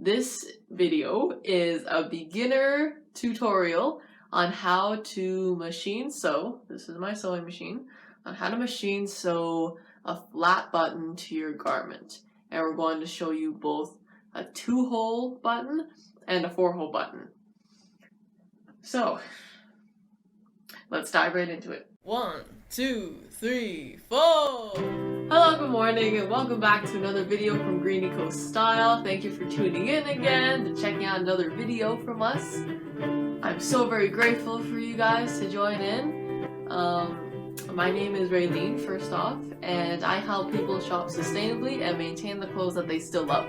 This video is a beginner tutorial on how to machine sew. This is my sewing machine. On how to machine sew a flat button to your garment. And we're going to show you both a 2-hole button and a 4-hole button. So, let's dive right into it. 1, 2, 3, 4! Hello, good morning, and welcome back to another video from Greeny Coast Style. Thank you for tuning in again, to checking out another video from us. I'm so very grateful for you guys to join in. My name is Raylene, first off, and I help people shop sustainably and maintain the clothes that they still love.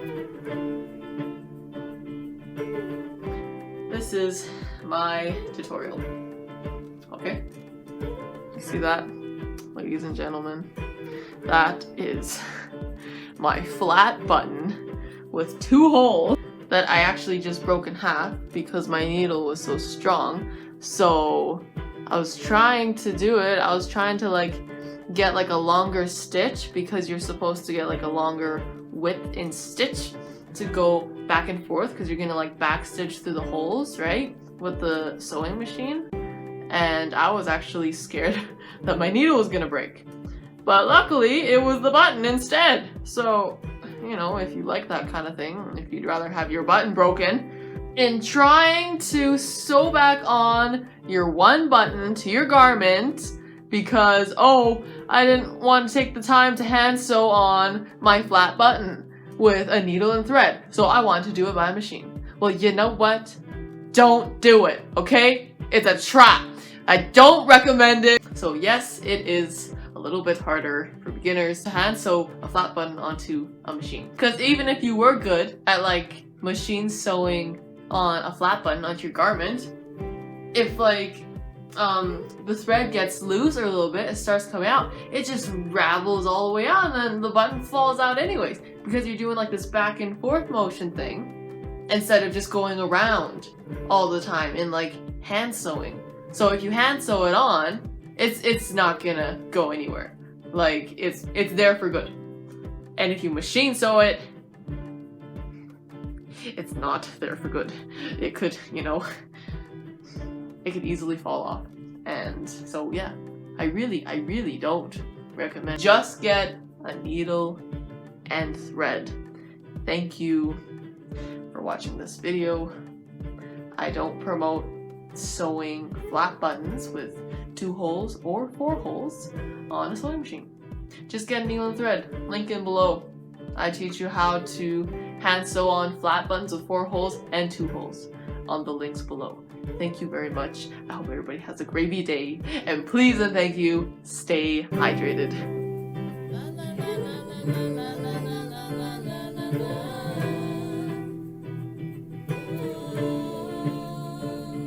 This is my tutorial. Okay? You see that, ladies and gentlemen? That is my flat button with 2 holes that I actually just broke in half because my needle was so strong. So I was trying to do it. I was trying to get a longer stitch because you're supposed to get a longer width in stitch to go back and forth because you're gonna back stitch through the holes, right? With the sewing machine. And I was actually scared that my needle was gonna break. But luckily, it was the button instead. So, you know, if you like that kind of thing, if you'd rather have your button broken, in trying to sew back on your one button to your garment because, oh, I didn't want to take the time to hand sew on my flat button with a needle and thread. So I wanted to do it by machine. Well, you know what? Don't do it, okay? It's a trap. I don't recommend it. So yes, it is a little bit harder for beginners to hand sew a flat button onto a machine. Because even if you were good at machine sewing on a flat button onto your garment, if the thread gets loose or a little bit, it starts coming out, it just ravels all the way out and then the button falls out anyways because you're doing this back and forth motion thing instead of just going around all the time in hand sewing. So if you hand sew it on, it's not gonna go anywhere. It's there for good. And if you machine sew it, it's not there for good. It could, it could easily fall off. And so yeah, I really don't recommend. Just get a needle and thread. Thank you for watching this video. I don't promote sewing flat buttons with 2 holes or 4 holes on a sewing machine. Just get a needle and thread. Link in below. I teach you how to hand sew on flat buttons with 4 holes and 2 holes on the links below. Thank you very much. I hope everybody has a gravy day. And please and thank you, stay hydrated.